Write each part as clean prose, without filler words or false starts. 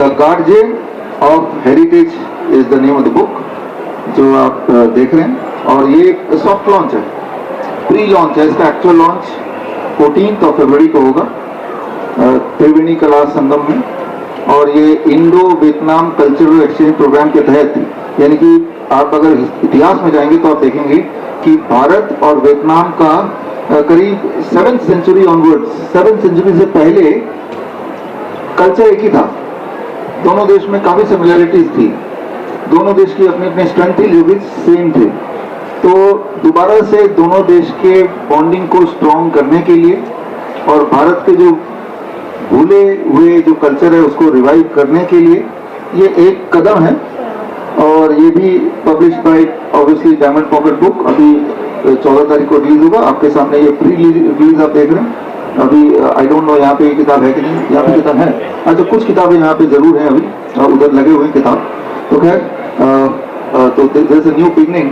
The guardian of heritage is the name of the book, जो आप देख रहे हैं। और ये सॉफ्ट लॉन्च है, प्री लॉन्च है। इसका एक्चुअल लॉन्च 14 फरवरी को होगा त्रिवेणी कला संगम में। और ये Indo Vietnam cultural exchange programme के तहत, यानी कि आप अगर इतिहास में जाएंगे तो आप देखेंगे कि भारत और वियतनाम का करीब 7th century onwards, 7th century से पहले कल्चर एक ही था। दोनों देश में काफी सिमिलरिटीज थी, दोनों देश की अपनी अपनी स्ट्रेंथ थी, जो भी सेम थे। तो दोबारा से दोनों देश के बॉन्डिंग को स्ट्रॉन्ग करने के लिए और भारत के जो भूले हुए जो कल्चर है उसको रिवाइव करने के लिए ये एक कदम है। और ये भी publish by obviously diamond pocket book. अभी 14 तारीख को रिलीज होगा। आपके सामने ये प्री रिलीज आप देख रहे हैं। अभी आई डोंट नो यहाँ पे ये किताब है कि नहीं, यहाँ पे किताब है। अच्छा, कुछ किताबें यहाँ पे जरूर हैं, अभी उधर लगे हुए किताब। तो खैर तो there is a new beginning.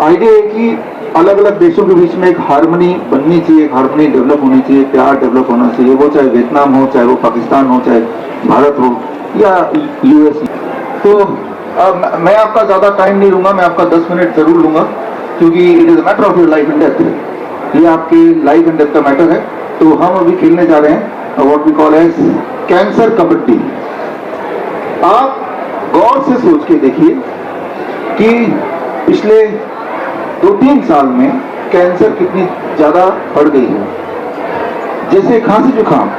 Idea है कि अलग अलग देशों के बीच में एक हार्मनी बननी चाहिए, एक हार्मनी डेवलप होनी चाहिए, प्यार डेवलप होना चाहिए। वो चाहे वियतनाम हो, चाहे वो पाकिस्तान हो, चाहे भारत हो या यूएस। तो मैं आपका ज्यादा टाइम नहीं लूंगा, मैं आपका 10 मिनट जरूर लूंगा, क्योंकि it is a matter of your life and death. ये आपके लाइफ एंड डेथ का मैटर है। तो हम अभी खेलने जा रहे हैं what we call as cancer kabaddi. आप गौर से सोच के देखिए कि पिछले 2-3 साल में कैंसर कितनी ज्यादा बढ़ गई है। जैसे खांसी जुकाम,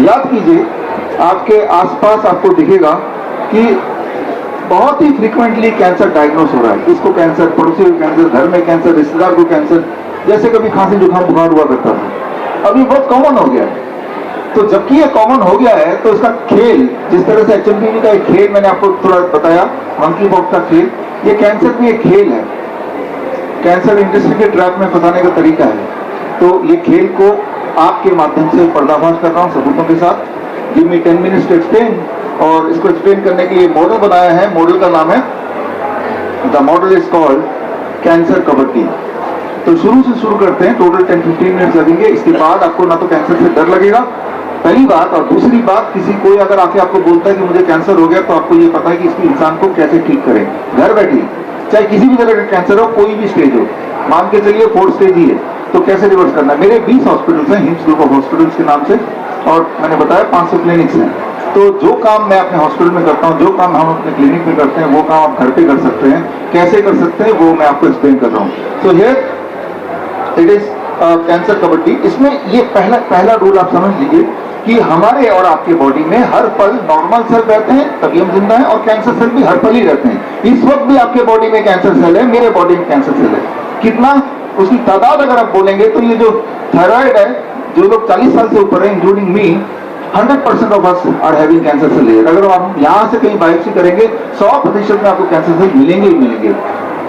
याद कीजिए आपके आसपास आपको दिखेगा कि बहुत ही फ्रीक्वेंटली कैंसर डायग्नोस हो रहा है। इसको कैंसर, पड़ोसी को कैंसर, घर में कैंसर, रिश्तेदार को कैंसर। जैसे कभी खांसी जुकाम बुखार हुआ करता था, अभी बहुत कॉमन हो गया है। तो जबकि ये कॉमन हो गया है तो इसका खेल, जिस तरह से HMPV का एक खेल मैंने आपको थोड़ा बताया, मंकी पॉक्स का खेल, ये कैंसर भी एक खेल है। कैंसर इंडस्ट्री के ट्रैप में फंसाने का तरीका है। तो ये खेल को आपके माध्यम से पर्दाफाश कर रहा हूँ सबूतों के साथ। Give me 10 minutes to explain. और इसको एक्सप्लेन करने के लिए मॉडल बनाया है। मॉडल का नाम है, the model is called cancer kabaddi. तो शुरू करते हैं। टोटल 10-15 मिनट्स लगेंगे। इसके बाद आपको ना तो कैंसर से डर लगेगा, पहली बात। और दूसरी बात, किसी कोई अगर आके आपको बोलता है कि मुझे कैंसर हो गया, तो आपको ये पता है कि इसकी इंसान को कैसे ठीक करें घर बैठे। चाहे किसी भी तरह का कैंसर हो, कोई भी स्टेज हो, मान के चलिए 4th स्टेज ही है, तो कैसे रिवर्स करना है। मेरे 20 हॉस्पिटल्स हैं, हिम्स ग्रुप ऑफ हॉस्पिटल्स के नाम से, और मैंने बताया 500 क्लिनिक्स हैं। तो जो काम मैं अपने हॉस्पिटल में करता हूँ, जो काम हम अपने क्लिनिक में करते हैं, वो काम आप घर पे कर सकते हैं। कैसे कर सकते हैं वो मैं आपको एक्सप्लेन कर रहा हूँ। So here it is cancer kabaddi. इसमें ये पहला रूल आप समझ लीजिए कि हमारे और आपके बॉडी में हर पल नॉर्मल सेल रहते हैं, तभी हम जिंदा हैं, और कैंसर सेल भी हर पल ही रहते हैं। इस वक्त भी आपके बॉडी में कैंसर सेल है, मेरे बॉडी में कैंसर सेल है। कितना, उसकी तादाद अगर आप बोलेंगे तो ये जो थायराइड है, जो लोग 40 साल से ऊपर है, including me, 100% of us are having cancer cell. अगर हम यहाँ से कहीं बायोप्सी करेंगे, 100% में आपको कैंसर सेल मिलेंगे ही मिलेंगे।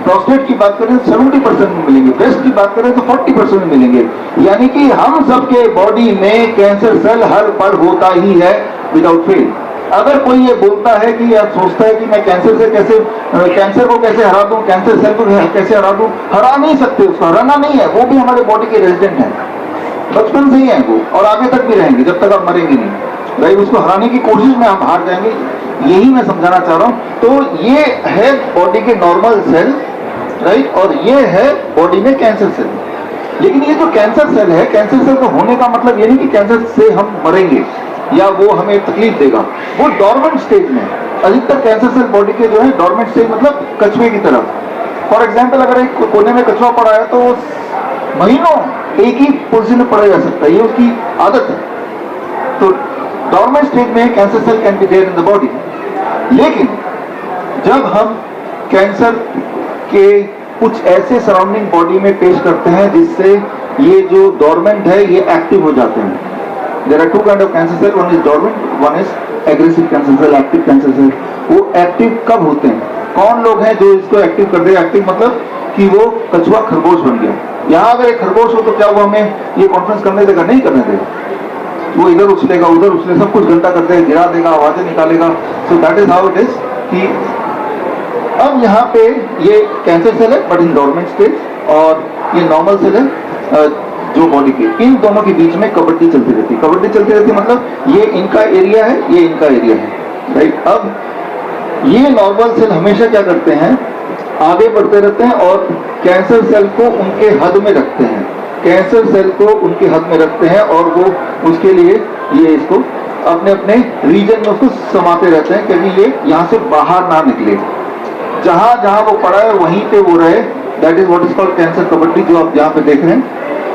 प्रोस्टेट की बात करें तो 70% में मिलेंगे, ब्रेस्ट की बात करें तो 40% में मिलेंगे। यानी कि हम सबके बॉडी में कैंसर सेल हर पल होता ही है, विदाउट फेल। अगर कोई ये बोलता है कि या सोचता है कि मैं कैंसर से कैंसर को कैसे हरा दूं, कैंसर सेल को कैसे हरा दूं, हरा नहीं सकते। उसको हराना नहीं है, वो भी हमारे बॉडी के रेजिडेंट है, बचपन से ही है वो, और आगे तक भी रहेंगे जब तक आप मरेंगे नहीं। भाई उसको हराने की कोशिश में हम हार जाएंगे, यही मैं समझाना चाह रहा हूं। तो ये है बॉडी के नॉर्मल सेल, राइट, और ये है बॉडी में कैंसर सेल। लेकिन ये जो कैंसर सेल है, कैंसर सेल का होने का मतलब ये नहीं कि कैंसर से हम मरेंगे या वो हमें तकलीफ देगा। वो डॉर्मेंट स्टेज में, अधिकतर कैंसर सेल बॉडी के जो है डॉर्मेंट स्टेज, मतलब कछुए की तरफ। फॉर एग्जाम्पल, अगर एक कोने में कछुआ पड़ा है तो महीनों एक ही पोजीशन में पड़ा जा सकता है, ये उसकी आदत है। तो डॉर्मेंट स्टेज में cancer cell can be there in the body. लेकिन जब हम कैंसर के कुछ ऐसे सराउंडिंग बॉडी में पेश करते हैं जिससे ये जो डोरमेंट है ये एक्टिव हो जाते हैं। There are 2 kind of cancer cell, one is dormant, one is aggressive cancer cell, active cancer cell. वो एक्टिव कब होते हैं? कौन लोग हैं जो इसको एक्टिव कर दे? एक्टिव मतलब कि वो कछुआ खरगोश बन गया। यहाँ अगर एक खरगोश हो तो क्या वो हमें ये कॉन्फ्रेंस करने देगा? नहीं करने देगा। वो इधर उछलेगा, उधर उछले, सब कुछ गंदा कर देगा, गिरा देगा, आवाजें निकालेगा। So that is how it is. कि अब यहाँ पे ये कैंसर सेल है बट इन डोरमेंट स्टेज, और ये नॉर्मल सेल है जो बॉडी के। इन दोनों के बीच में कबड्डी चलती रहती है। कबड्डी चलती रहती है मतलब ये इनका एरिया है, ये इनका एरिया है। राइट। अब ये नॉर्मल सेल हमेशा क्या करते हैं, आगे बढ़ते रहते हैं और कैंसर सेल को उनके हद में रखते हैं, कैंसर सेल को उनके हद में रखते हैं और वो उसके लिए ये इसको अपने अपने रीजन में उसको समाते रहते हैं, क्योंकि ये यहाँ से बाहर ना निकले, जहां जहां वो पड़ा है वहीं पे वो रहे। That is what is called cancer kabaddi, जो आप यहाँ पे देख रहे हैं।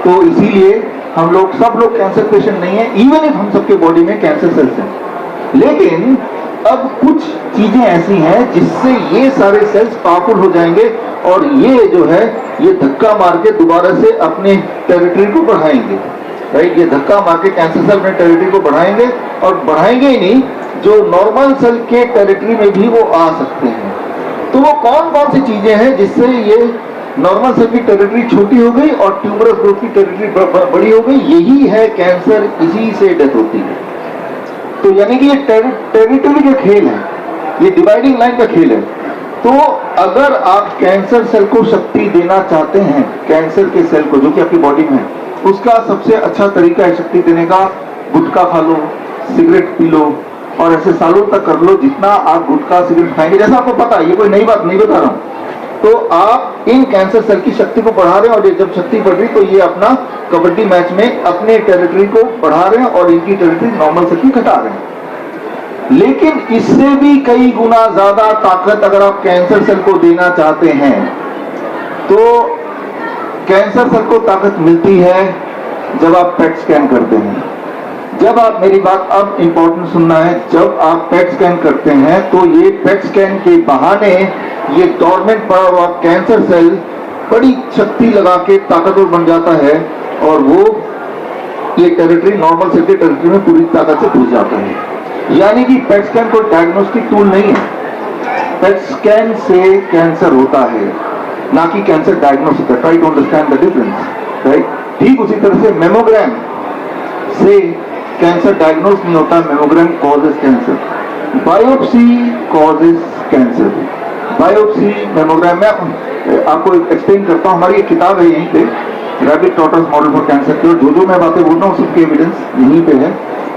तो इसीलिए हम लोग सब लोग कैंसर पेशेंट नहीं है, इवन इफ हम सबके बॉडी में कैंसर सेल्स हैं, लेकिन अब कुछ चीजें ऐसी हैं जिससे ये सारे सेल्स पावरफुल हो जाएंगे और ये जो है ये धक्का मार के दोबारा से अपने टेरिटरी को बढ़ाएंगे, राइट। ये धक्का मार के कैंसर सेल अपने टेरिटरी को बढ़ाएंगे, और बढ़ाएंगे ही नहीं, जो नॉर्मल सेल के टेरिटरी में भी वो आ सकते हैं। तो वो कौन कौन सी चीजें हैं जिससे ये नॉर्मल सेल की टेरिटरी छोटी हो गई और ट्यूमरस ग्रोथ की टेरिटरी बड़ी हो गई, यही है कैंसर, इसी से डेथ होती है। तो यानी कि ये टेरिटरी का खेल है, ये डिवाइडिंग लाइन का खेल है। तो अगर आप कैंसर सेल को शक्ति देना चाहते हैं, कैंसर के सेल को जो कि आपकी बॉडी में है, उसका सबसे अच्छा तरीका है शक्ति देने का, गुटखा खा लो, सिगरेट पी लो, और ऐसे सालों तक कर लो। जितना आप गुटखा सिगरेट खाएंगे, जैसा आपको पता है, ये कोई नई बात नहीं बता रहा हूं, तो आप इन कैंसर सेल की शक्ति को बढ़ा रहे हैं, और ये जब शक्ति बढ़ रही तो ये अपना कबड्डी मैच में अपने टेरिटरी को बढ़ा रहे हैं और इनकी टेरिटरी नॉर्मल सेल की घटा रहे हैं। लेकिन इससे भी कई गुना ज्यादा ताकत अगर आप कैंसर सेल को देना चाहते हैं, तो कैंसर सेल को ताकत मिलती है जब आप पेट स्कैन करते हैं। जब आप, मेरी बात अब इंपॉर्टेंट सुनना है, जब आप पेट स्कैन करते हैं तो ये पेट स्कैन के बहाने ये डोरमेंट पड़ा हुआ कैंसर सेल बड़ी शक्ति लगा के ताकतवर बन जाता है, और वो ये टेरिटरी नॉर्मल सेल के टेरिटरी में पूरी ताकत से घुस जाता है। यानी कि पेट स्कैन कोई डायग्नोस्टिक टूल नहीं है, पेट स्कैन से कैंसर होता है, ना कि कैंसर डायग्नोस होता है। Try to understand the difference, right. ठीक उसी तरह से मेमोग्राम से कैंसर डायग्नोस नहीं होता, mammogram causes cancer, biopsy causes cancer. Biopsy, mammogram में आपको एक्सप्लेन करता हूँ, हमारी एक किताब है यहीं पे, rabbit tortoise model for cancer cure. जो मैं बातें बोल रहा हूँ सबके एविडेंस यहीं पे है,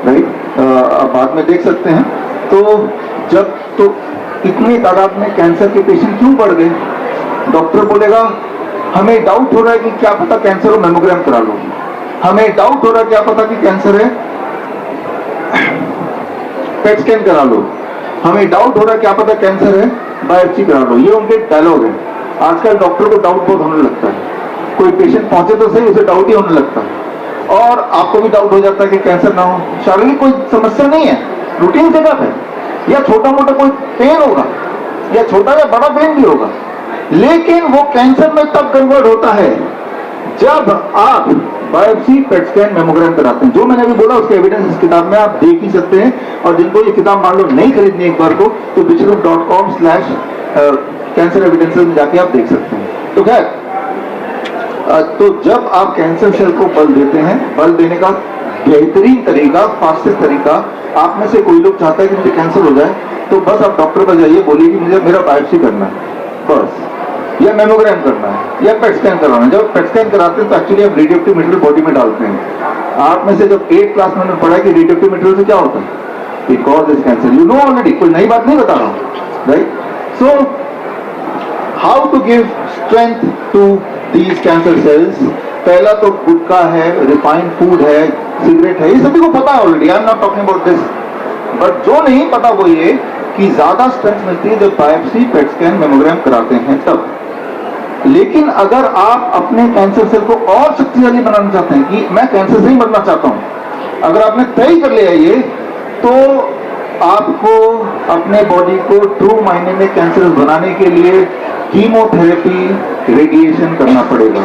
राइट। आप बाद में देख सकते हैं। तो जब तो इतनी तादाद में कैंसर के पेशेंट क्यों बढ़ गए, डॉक्टर बोलेगा हमें डाउट हो रहा है कि क्या पता कैंसर हो, मेमोग्राम करा लो। हमें डाउट हो रहा है क्या पता कि कैंसर है, पेट स्कैन करा लो। हमें डाउट हो रहा है क्या पता कैंसर है, बायोप्सी करा लो। ये उनके डायलॉग है। आजकल डॉक्टर को डाउट बहुत होने लगता है, कोई पेशेंट पहुंचे तो सही, उसे डाउट ही होने लगता है, और आपको भी डाउट हो जाता है कि कैंसर ना हो। शारीरिक कोई समस्या नहीं है, रूटीन चेकअप है, या छोटा मोटा कोई पेन होगा, या छोटा या बड़ा पेन भी होगा, लेकिन वो कैंसर में तब कन्वर्ट होता है जब आप बायोप्सी, पेट स्कैन, मेमोग्राम कराते हैं। जो मैंने अभी बोला उसके एविडेंस इस किताब में आप देख ही सकते हैं, और जिनको ये किताब मान लो नहीं खरीदनी एक बार को, तो bichrup.com/कैंसर एविडेंसेस में जाके आप देख सकते हैं। तो खैर, तो जब आप कैंसर सेल को बल देते हैं, बल देने का बेहतरीन तरीका, फास्टेस्ट तरीका, आप में से कोई लोग चाहता है कि मुझे कैंसर हो जाए, तो बस आप डॉक्टर पर जाइए, बोलिए कि मुझे मेरा बायोप्सी करना है बस, या मेमोग्राम करना है, या पेट स्कैन करवाना है। जब पेट स्कैन कराते हैं तो एक्चुअली आप रेडियोएक्टिव मटेरियल बॉडी में डालते हैं। आप में से जब 8th क्लास में पढ़ा कि रेडियोएक्टिव मटेरियल से क्या होता है, because is cancer, you know already, कोई नई बात नहीं बता रहा हूं, right. So how to give strength to these cancer cells. पहला तो गुटखा है, रिफाइंड फूड है, सिगरेट है, ये सभी को पता है already, I am not talking about this. But जो नहीं पता वो ये कि ज्यादा स्ट्रेंथ मिलती है जब बायोप्सी, पेट स्कैन, मेमोग्राम कराते हैं तब। लेकिन अगर आप अपने कैंसर सेल को और शक्तिशाली बनाना चाहते हैं कि मैं कैंसर से ही मरना चाहता हूं, अगर आपने तय कर लिया ये, तो आपको अपने बॉडी को ट्रू मायने में कैंसर बनाने के लिए कीमोथेरेपी, रेडिएशन करना पड़ेगा।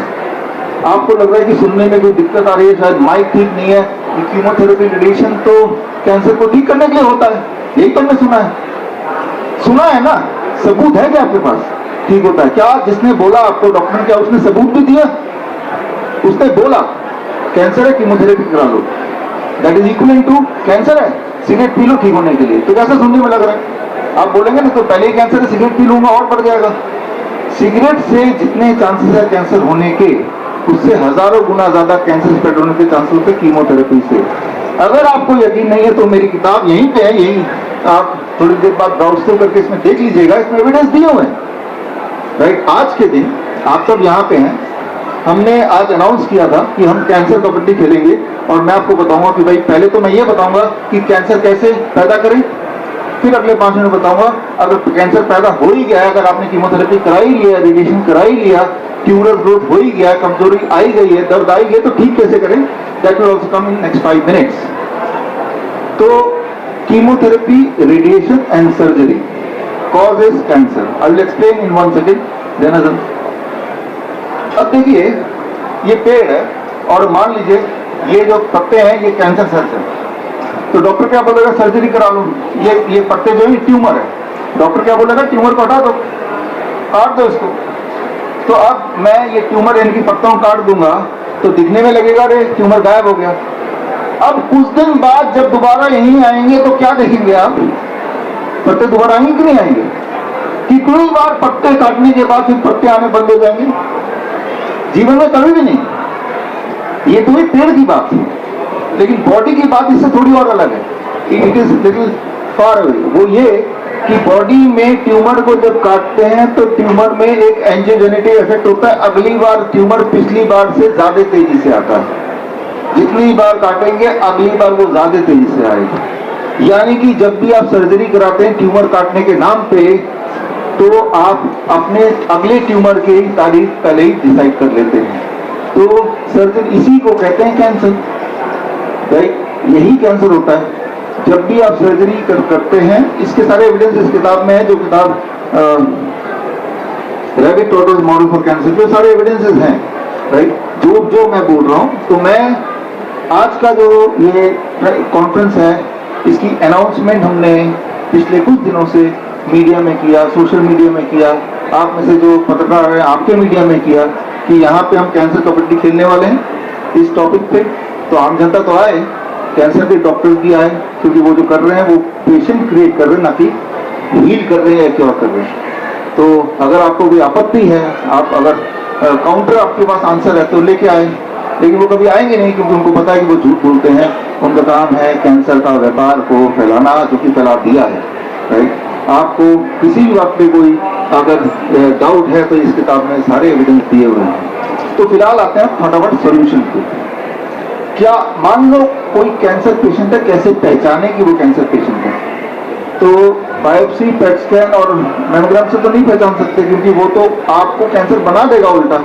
आपको लग रहा है कि सुनने में कोई दिक्कत आ रही है, शायद माइक ठीक नहीं है, कि कीमोथेरेपी, रेडिएशन तो कैंसर को ठीक करने के लिए होता है, यही तो हमने सुना है ना, सबूत है क्या आपके पास ठीक होता है? क्या जिसने बोला आपको डॉक्टर ने, क्या उसने सबूत भी दिया? उसने बोला कैंसर है, कीमोथेरेपी करा लो, that is equal to cancer है, सिगरेट पी लो ठीक होने के लिए। तो कैसा सुनने में लग रहा है? आप बोलेंगे ना तो पहले ही कैंसर है, सिगरेट पी लूंगा और बढ़ जाएगा। सिगरेट से जितने चांसेस है कैंसर होने के, उससे हजारों गुना ज्यादा कैंसर स्प्रेड होने के चांसेस होते कीमोथेरेपी से। अगर आपको यकीन नहीं है तो मेरी किताब यहीं पे है, यहीं आप थोड़ी देर बाद ब्राउज करके इसमें देख लीजिएगा, इसमें एविडेंस दिए हुए हैं। राइट, आज के दिन आप सब यहाँ पे हैं, हमने आज अनाउंस किया था कि हम कैंसर कबड्डी खेलेंगे, और मैं आपको बताऊंगा कि भाई पहले तो मैं ये बताऊंगा कि कैंसर कैसे पैदा करें, फिर अगले 5 मिनट बताऊंगा अगर कैंसर पैदा हो ही गया है, अगर आपने कीमोथेरेपी कराई लिया, रेडिएशन कराई लिया, ट्यूमरल ग्रोथ हो ही गया, कमजोरी आई गई है, दर्द आई गई, तो ठीक कैसे करें, that will also come in next 5 minutes. तो chemotherapy, radiation and surgery causes cancer. I will explain in 1 second. Then अब देखिए, ये पेड़ है और मान लीजिए ये जो पत्ते हैं ये कैंसर सेल्स हैं, तो डॉक्टर क्या बोलेगा, सर्जरी करा लो, ये पत्ते जो है ट्यूमर है, डॉक्टर क्या बोलेगा, ट्यूमर को हटा दो, काट दो इसको। तो अब मैं ये ट्यूमर इनकी पत्तों को काट दूंगा तो दिखने में लगेगा अरे ट्यूमर गायब हो गया। अब कुछ दिन बाद जब दोबारा यहीं आएंगे तो क्या देखेंगे आप, पत्ते दोबारा आएंगे कि नहीं आएंगे? कितनी बार पत्ते काटने के बाद फिर पत्ते आने बंद हो जाएंगे? जीवन में कभी भी नहीं। ये तो एक पेड़ की बात है, लेकिन बॉडी की बात इससे थोड़ी और अलग है। It is little far away. वो ये कि बॉडी में ट्यूमर को जब काटते हैं तो ट्यूमर में एक एंजियोजेनेटिक इफेक्ट होता है, अगली बार ट्यूमर पिछली बार से ज्यादा तेजी से आता है। जितनी बार काटेंगे अगली बार वो ज्यादा तेजी से आएगा। यानी कि जब भी आप सर्जरी कराते हैं ट्यूमर काटने के नाम पे, तो आप अपने अगले ट्यूमर की तारीख पहले ही डिसाइड कर लेते हैं। तो सर्जरी, इसी को कहते हैं कैंसर। राइट, यही कैंसर होता है जब भी आप सर्जरी करते हैं। इसके सारे एविडेंस इस किताब में है, जो किताब rabbit total model for cancer, जो सारे एविडेंसेस हैं। राइट, जो मैं बोल रहा हूं, तो मैं आज का जो ये कॉन्फ्रेंस है इसकी अनाउंसमेंट हमने पिछले कुछ दिनों से मीडिया में किया, सोशल मीडिया में किया, आप में से जो पत्रकार हैं आपके मीडिया में किया कि यहाँ पे हम कैंसर कबड्डी खेलने वाले हैं इस टॉपिक पे। तो आम जनता तो आए, कैंसर के डॉक्टर्स भी आए, क्योंकि वो जो कर रहे हैं वो पेशेंट क्रिएट कर रहे हैं, ना कि हील कर रहे हैं या क्या कर रहे हैं। तो अगर आपको कोई आपत्ति है, आप अगर काउंटर आपके पास आंसर है तो लेके आए, लेकिन वो कभी आएंगे नहीं, क्योंकि उनको पता है कि वो झूठ बोलते हैं। उनका काम है कैंसर का व्यापार को फैलाना, जो कि फैला दिया है। राइट, आपको किसी भी बात पे कोई अगर डाउट है तो इस किताब में सारे एविडेंस दिए हुए हैं। तो फिलहाल आते हैं फटाफट सॉल्यूशन पे। क्या मान लो कोई कैंसर पेशेंट है, कैसे पहचाने कि वो कैंसर पेशेंट है? तो बायोप्सी, पेट स्कैन और मैमोग्राम से तो नहीं पहचान सकते, क्योंकि वो तो आपको कैंसर बना देगा उल्टा।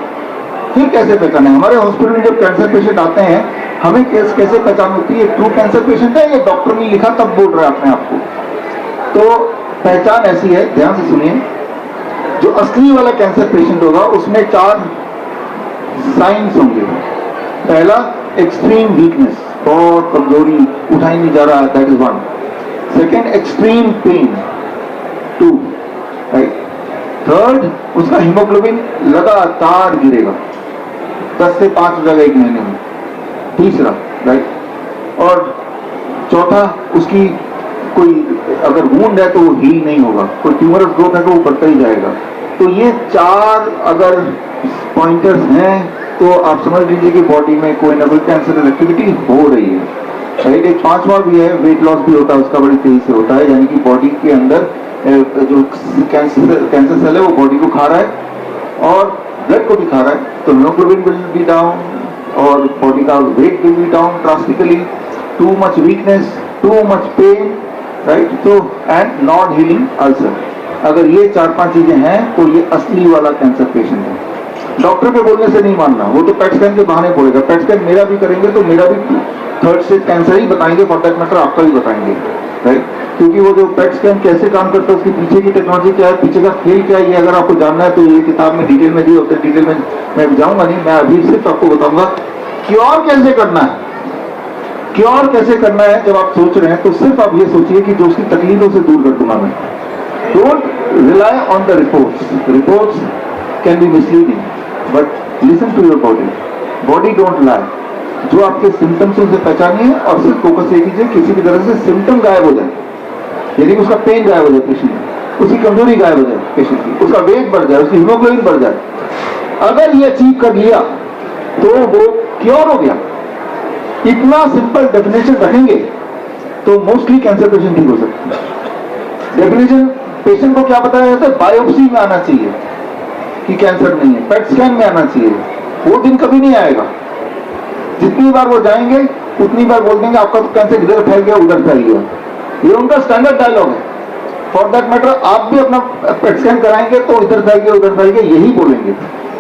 फिर कैसे पहचाने? हमारे हॉस्पिटल में जब कैंसर पेशेंट आते हैं, हमें कैसे पहचान होती है ट्रू कैंसर पेशेंट है, ये डॉक्टर ने लिखा तब बोल रहा है अपने आप को? तो पहचान ऐसी है, ध्यान से सुनिए। जो असली वाला कैंसर पेशेंट होगा उसमें 4 साइंस होंगे। पहला, एक्सट्रीम वीकनेस, बहुत कमजोरी, उठा ही नहीं जा रहा, that is 1। Second, extreme pain, 2। Right. Third, उसका हीमोग्लोबिन लगातार गिरेगा, 10 से 5 हो जाएगा 1 महीने में। तीसरा, राइट। और चौथा, उसकी कोई अगर वुंड है तो वो हील नहीं होगा, कोई ट्यूमरल ग्रोथ है तो वो बढ़ता ही जाएगा। तो ये 4 अगर पॉइंटर्स हैं तो आप समझ लीजिए कि बॉडी में कोई ना कोई कैंसर एक्टिविटी हो रही है। राइट। एक 5वां भी है, वेट लॉस भी होता है, उसका बड़ी तेजी से होता है, यानी कि बॉडी के अंदर जो कैंसर सेल है वो बॉडी को खा रहा है और ब्लड को भी खा रहा है, तो हीमोग्लोबिन विल बी डाउन और बॉडी का weight will be down drastically. Too much weakness, too much pain, right. तो एंड नॉन हीलिंग अल्सर, अगर ये 4-5 चीजें हैं तो ये असली वाला कैंसर पेशेंट है। डॉक्टर के बोलने से नहीं मानना, वो तो पेट स्कैन के बहाने बोलेगा। पेट स्कैन मेरा भी करेंगे तो मेरा भी 3rd स्टेज कैंसर ही बताएंगे, फॉर दैट मैटर आपका भी बताएंगे। राइट, क्योंकि वो जो पेट स्कैन कैसे काम करता है, उसके पीछे की टेक्नोलॉजी क्या है, पीछे का खेल क्या है, ये अगर आपको जानना है तो ये किताब में डिटेल में दिए होते हैं। डिटेल में मैं जाऊंगा नहीं, मैं अभी सिर्फ आपको बताऊंगा क्योर कैसे करना है। क्योर कैसे करना है जब आप सोच रहे हैं तो सिर्फ आप ये सोचिए कि जो उसकी तकलीफों से दूर कर दूंगा मैं। Don't rely on the reports. Reports can be misleading, but listen to your body. Body don't lie. जो आपके सिम्टम्स से पहचानिए और सिर्फ फोकस ये कीजिए किसी भी तरह से सिम्टम गायब हो जाए, यानी कि उसका पेन गायब हो जाए पेशेंट, उसकी कमजोरी गायब हो जाए पेशेंट की, उसका वेट बढ़ जाए, उसकी हीमोग्लोबिन बढ़ जाए। अगर ये अचीव कर लिया तो वो क्योर हो गया। इतना सिंपल डेफिनेशन रखेंगे तो मोस्टली कैंसर पेशेंट ठीक हो सकते हैं। डेफिनेशन पेशेंट को क्या बताया जाता है? बायोप्सी में आना चाहिए कि कैंसर नहीं है, पेट स्कैन में आना चाहिए। वो दिन कभी नहीं आएगा। जितनी बार वो जाएंगे उतनी बार बोल देंगे आपका तो कैंसर इधर फैल गया उधर फैल गया। ये उनका स्टैंडर्ड डायलॉग है। फॉर दैट मैटर आप भी अपना पेट स्कैन कराएंगे तो इधर फैल गया उधर फैल गया यही बोलेंगे,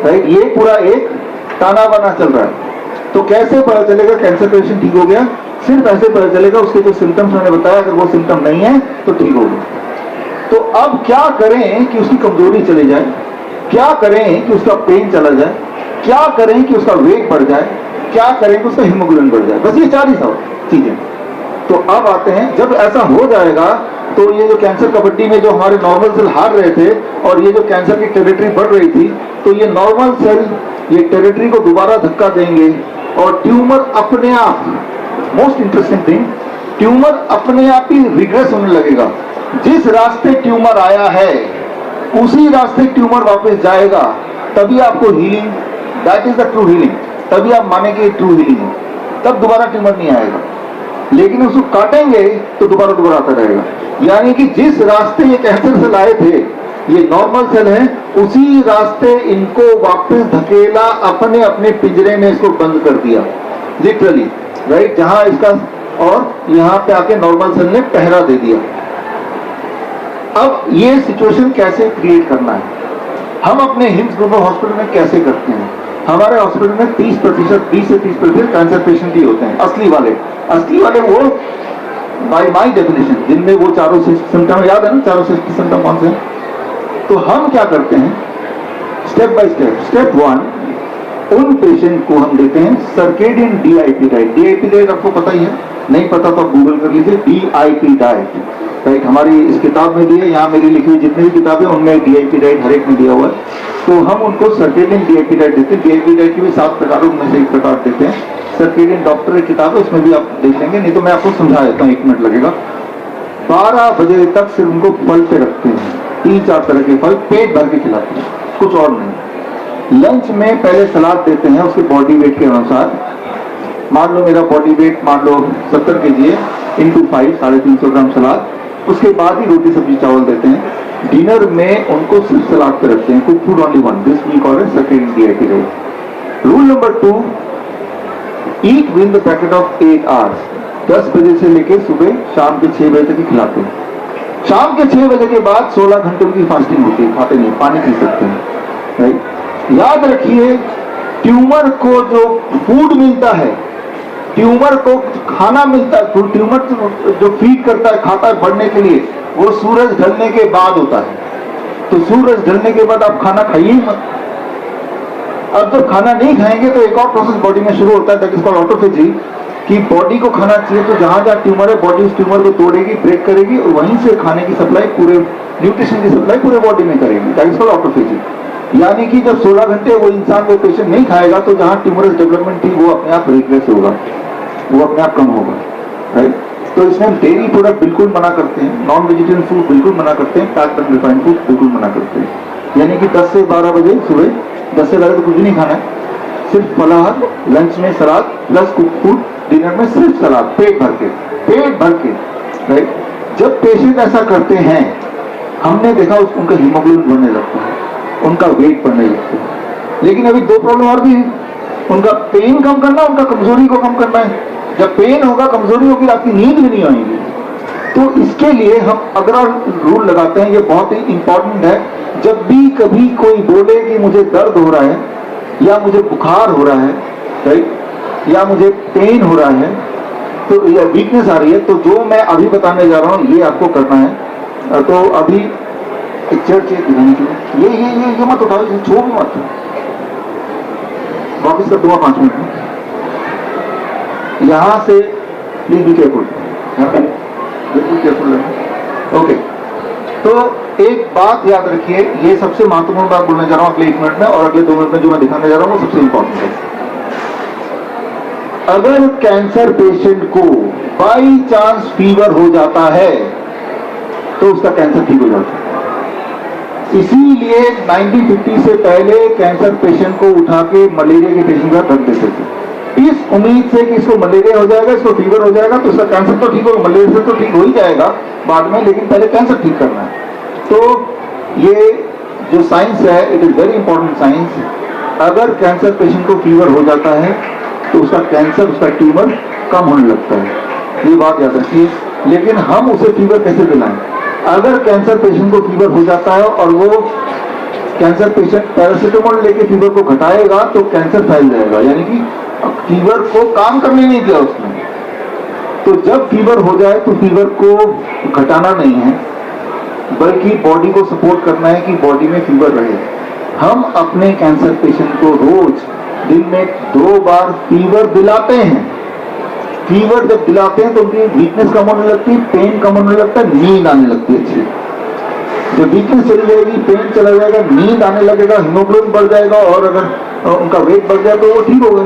राइट। ये पूरा एक ताना बाना चल रहा है। तो कैसे पता चलेगा कैंसर पेशेंट ठीक हो गया? सिर्फ ऐसे पता चलेगा उसके जो सिम्टम्स मैंने बताया, अगर वो सिम्टम नहीं है तो ठीक हो गया। तो अब क्या करें कि उसकी कमजोरी चली जाए, क्या करें कि उसका पेन चला जाए, क्या करें कि उसका वेट बढ़ जाए, क्या करें कि उसका हीमोग्लोबिन बढ़ जाए? बस ये 4 ही सब चीजें। तो अब आते हैं, जब ऐसा हो जाएगा तो ये जो कैंसर कबड्डी में जो हमारे नॉर्मल सेल हार रहे थे और ये जो कैंसर की टेरिटरी बढ़ रही थी, तो ये नॉर्मल सेल ये टेरिटरी को दोबारा धक्का देंगे और ट्यूमर अपने आप, मोस्ट इंटरेस्टिंग थिंग, ट्यूमर अपने आप ही रिग्रेस होने लगेगा। जिस रास्ते ट्यूमर आया है उसी रास्ते ट्यूमर वापस जाएगा, तभी आपको healing, that is the true healing, तभी आप मानेंगे ट्रू हीलिंग है। तब दोबारा ट्यूमर नहीं आएगा। लेकिन उसको काटेंगे तो दोबारा आता रहेगा। यानी कि जिस रास्ते ये कैंसर सेल आए थे, ये नॉर्मल सेल है, उसी रास्ते इनको वापस धकेला, अपने अपने पिंजरे में इसको बंद कर दिया लिटरली, राइट। जहां इसका और यहां पे आके नॉर्मल सेल ने पहरा दे दिया। अब ये सिचुएशन कैसे क्रिएट करना है, हम अपने हिम्स ग्लोबल हॉस्पिटल में कैसे करते हैं? हमारे हॉस्पिटल में 30% 20 से 30% कैंसर पेशेंट ही होते हैं, असली वाले वो बाय माय डेफिनेशन, जिनमें वो चारों सिम्टम याद है ना, चारों सिम्टम कौन से हैं? तो हम क्या करते हैं, स्टेप बाय स्टेप। स्टेप 1, उन पेशेंट को हम देते हैं circadian DIP diet. DIP diet आपको पता ही है, नहीं पता तो आप गूगल कर लीजिए, डीआईपी डाइट, राइट। हमारी इस किताब में भी है, यहाँ मेरी लिखी हुई जितनी भी किताबें उनमें डीआईपी डाइट हर एक में दिया हुआ है। तो हम उनको सर्केडियन डीआईपी डाइट देते हैं। डीआईपी डाइट की भी 7 प्रकारों में से एक प्रकार देते हैं। सर्केडियन डॉक्टर की किताब है, उसमें भी आप देख लेंगे, नहीं तो मैं आपको समझा देता हूँ, 1 मिनट लगेगा। 12 बजे तक सिर्फ उनको फल पे रखते हैं, 3-4 तरह के फल पेट भर के खिलाते हैं, कुछ और नहीं। लंच में पहले सलाद देते हैं उसके बॉडी वेट के अनुसार। मान लो मेरा बॉडी वेट मान लो 70 kg है, इंटू 5 350 ग्राम सलाद, उसके बाद ही रोटी सब्जी चावल देते हैं। डिनर में उनको सिर्फ सलाद पे रखते हैं, cook food only 1, this we call it circadian DIP diet. Rule number 2, eat with the packet of 8 hours. 10 बजे से लेकर सुबह शाम के 6 बजे तक ही खिलाते हैं। शाम के 6 बजे के बाद 16 घंटे की फास्टिंग होती है, खाते नहीं, पानी पी सकते हैं, राइट। याद रखिए, ट्यूमर को जो फूड मिलता है, ट्यूमर को खाना मिलता है, ट्यूमर जो फीड करता है, खाता है बढ़ने के लिए, वो सूरज ढलने के बाद होता है। तो सूरज ढलने के बाद आप खाना खाइए मत। अब जब खाना नहीं खाएंगे तो एक और प्रोसेस बॉडी में शुरू होता है, दैट इज कॉल्ड ऑटोफेजी, कि बॉडी को खाना चाहिए तो जहां जहां ट्यूमर है बॉडी उस ट्यूमर को तोड़ेगी, ब्रेक करेगी और वहीं से खाने की सप्लाई, पूरे न्यूट्रिशन की सप्लाई पूरे बॉडी में करेगी, दैट इज कॉल्ड ऑटोफेजी। यानी कि जब 16 घंटे वो इंसान, वो पेशेंट नहीं खाएगा तो जहां ट्यूमरस डेवलपमेंट थी वो अपने आप रिग्रेस होगा, वो अपने आप कम होगा, राइट। तो इसमें हम डेयरी प्रोडक्ट बिल्कुल मना करते हैं, नॉन वेजिटेरियन फूड बिल्कुल मना करते हैं, पैक्ड एंड रिफाइंड फूड बिल्कुल मना करते हैं। यानी कि 10 से 12 बजे सुबह, 10 से 12 तो कुछ नहीं खाना है, सिर्फ फलाहार, लंच में सलाद प्लस कुक फूड, डिनर में सिर्फ सलाद, पेट भर के, राइट। जब पेशेंट ऐसा करते हैं, हमने देखा उनका हीमोग्लोबिन बढ़ने लगता है, उनका वेट बढ़ने लगता है। लेकिन अभी 2 प्रॉब्लम और भी है, उनका पेन कम करना, उनका कमजोरी को कम करना है। जब पेन होगा, कमजोरी होगी, आपकी नींद भी नहीं आएगी। तो इसके लिए हम अगला रूल लगाते हैं, ये बहुत ही इंपॉर्टेंट है। जब भी कभी कोई बोले कि मुझे दर्द हो रहा है या मुझे बुखार हो रहा है, राइट, या मुझे पेन हो रहा है, तो या वीकनेस आ रही है, तो जो मैं अभी बताने जा रहा हूँ ये आपको करना है। तो अभी एक चेयर चेक दिखाने के लिए ये मत उठाओ, छो भी मत, वापिस कर दूंगा 5 मिनट में। यहां से प्लीज बी केयरफुल, बिल्कुल केयरफुल है। ओके, तो एक बात याद रखिए, ये सबसे महत्वपूर्ण बात बोलने जा रहा हूं अगले 1 मिनट में, और अगले 2 मिनट में जो मैं दिखाने जा रहा हूं वो सबसे इंपॉर्टेंट है। अगर कैंसर पेशेंट को बाई चांस फीवर हो जाता है तो उसका कैंसर ठीक हो जाता है। इसीलिए 1950 से पहले कैंसर पेशेंट को उठा के मलेरिया के पेशेंट का रख देते थे। इस उम्मीद से कि इसको मलेरिया हो जाएगा, इसको फीवर हो जाएगा, तो इसका कैंसर तो ठीक होगा, मलेरिया से तो ठीक हो ही जाएगा बाद में, लेकिन पहले कैंसर ठीक करना है। तो ये जो साइंस है, it is very important science. अगर कैंसर पेशेंट को फीवर हो जाता है तो उसका कैंसर, उसका ट्यूमर कम होने लगता है, ये बात याद रखिए। लेकिन हम उसे फीवर कैसे दिलाएं? अगर कैंसर पेशेंट को फीवर हो जाता है और वो कैंसर पेशेंट पैरासीटामोल लेके फीवर को घटाएगा तो कैंसर फैल जाएगा, यानी कि फीवर को काम करने नहीं दिया उसने। तो जब फीवर हो जाए तो फीवर को घटाना नहीं है, बल्कि बॉडी को सपोर्ट करना है कि बॉडी में फीवर रहे। हम अपने कैंसर पेशेंट को रोज दिन में 2 बार फीवर दिलाते हैं। फीवर जब दिलाते हैं तो उनकी वीकनेस कम होने लगती है, पेन कम होने लगता है, नींद आने लगती है अच्छी। जब वीकनेस चली जाएगी, पेन चला जाएगा, नींद आने लगेगा, हीमोग्लोबिन बढ़ जाएगा, और अगर उनका वेट बढ़ जाए तो वो ठीक होगा।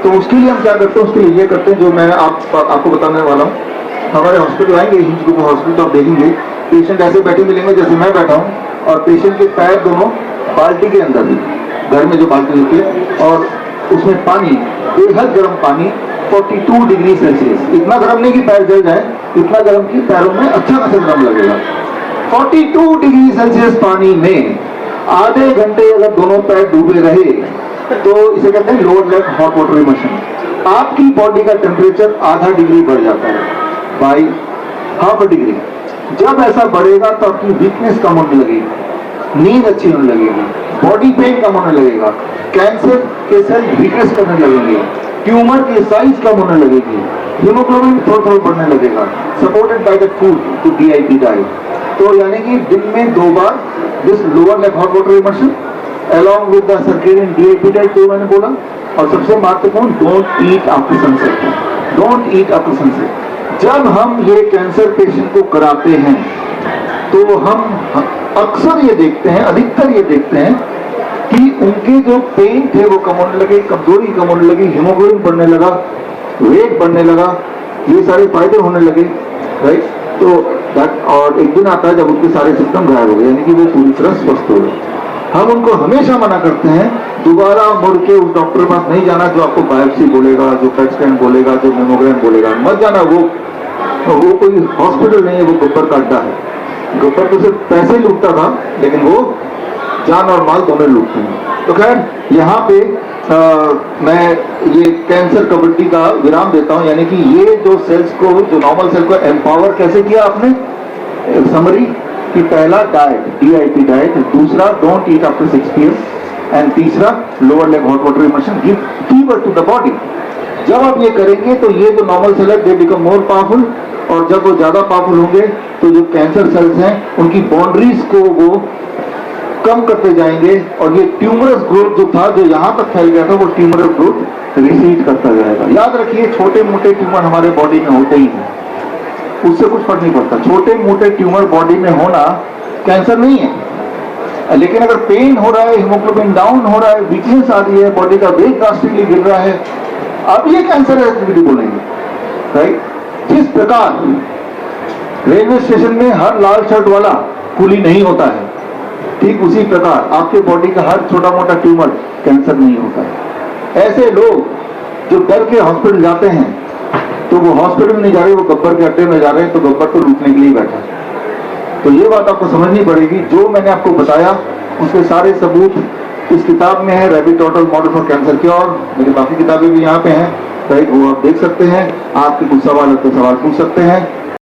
तो उसके लिए हम क्या करते हैं, उसके लिए ये करते हैं जो मैं आपको बताने वाला हूँ। हमारे हॉस्पिटल आएंगे, हिंज ग्रुप हॉस्पिटल, तो आप देखेंगे पेशेंट ऐसे बैठे मिलेंगे जैसे मैं बैठा हूँ, और पेशेंट के पैर दोनों बाल्टी के अंदर, घर में जो बाल्टी होती है, और उसमें पानी, बेहद गर्म पानी, 42 डिग्री सेल्सियस, इतना गर्म नहीं कि पैर जल जाए, इतना गर्म कि पैरों में अच्छा खासा गर्म लगेगा। 42 डिग्री सेल्सियस पानी में आधे घंटे अगर दोनों पैर डूबे रहे तो इसे कहते हैं lower leg hot water immersion. आपकी बॉडी का टेम्परेचर आधा डिग्री बढ़ जाता है, बाई हाफ डिग्री। जब ऐसा बढ़ेगा तो आपकी वीकनेस कम होने लगेगी, नींद अच्छी होने लगेगी, बॉडी पेन कम होने लगेगा, कैंसर के सेल वीकनेस करने लगेंगे, ट्यूमर की साइज कम होने लगेगी, हीमोग्लोबिन थोड़ा थोड़ा बढ़ने लगेगा, supported by the food to DIP diet. तो यानी कि दिन में 2 बार this lower leg hot water immersion along with the circadian DIP diet जो मैंने बोला, और सबसे महत्वपूर्ण don't eat after sunset, don't eat after sunset. जब हम ये कैंसर पेशेंट को कराते हैं तो हम अक्सर ये देखते हैं, अधिकतर ये देखते हैं कि उनके जो पेन थे वो कम होने लगे, कमजोरी कम होने लगी, हीमोग्लोबिन बढ़ने लगा, वेट बढ़ने लगा, ये सारे फायदे होने लगे, राइट। तो और एक दिन आता है जब उनके सारे सिम्टम गायब हो गए, यानी कि वो पूरी तरह स्वस्थ हो गए। हम उनको हमेशा मना करते हैं दोबारा मुड़ के उस डॉक्टर के पास नहीं जाना जो आपको बायोप्सी बोलेगा, जो पेट स्कैन बोलेगा, जो मेमोग्राम बोलेगा, मत जाना। वो कोई हॉस्पिटल नहीं है, वो गब्बर का अड्डा है। गब्बर तो सिर्फ पैसे लूटता था, लेकिन वो जान और माल दोनों लूटते हैं। तो खैर यहाँ पे मैं ये कैंसर कबड्डी का विराम देता हूँ, यानी कि ये जो सेल्स को, जो नॉर्मल सेल को एम्पावर कैसे किया आपने, समरी कि पहला डाइट, DIP डाइट, दूसरा don't eat after 6 PM, and तीसरा lower leg hot water immersion give fever to the body. जब आप ये करेंगे तो ये जो नॉर्मल सेल है दे बिकम मोर पावरफुल, और जब वो ज्यादा पावरफुल होंगे तो जो कैंसर सेल्स हैं उनकी बाउंड्रीज को वो कम करते जाएंगे, और ये ट्यूमरस ग्रोथ जो था, जो यहाँ तक फैल गया था, वो ट्यूमरस ग्रोथ रिसीड करता जाएगा। याद रखिए छोटे मोटे ट्यूमर हमारे बॉडी में होते ही हैं, उससे कुछ फर्क नहीं पड़ता। छोटे मोटे ट्यूमर बॉडी में होना कैंसर नहीं है, लेकिन अगर पेन हो रहा है, हीमोग्लोबिन डाउन हो रहा है, वीकनेस आ रही है, बॉडी का वेट ड्रास्टिकली गिर रहा है, अब ये कैंसर एक्टिविटी बोलेंगे, राइट। जिस प्रकार रेलवे स्टेशन में हर लाल शर्ट वाला कुली नहीं होता है, ठीक उसी प्रकार आपके बॉडी का हर छोटा मोटा ट्यूमर कैंसर नहीं होता है। ऐसे लोग जो डर के हॉस्पिटल जाते हैं, तो वो हॉस्पिटल नहीं जा रहे, वो गब्बर के अड्डे में जा रहे हैं, तो गब्बर तो लूटने के लिए बैठा है। तो ये बात आपको समझनी पड़ेगी। जो मैंने आपको बताया उसके सारे सबूत इस किताब में है, rabbit total model for cancer cure. मेरी बाकी किताबें भी यहाँ पे हैं, राइट, वो आप देख सकते हैं। आपके कुछ सवाल है तो सवाल पूछ सकते हैं।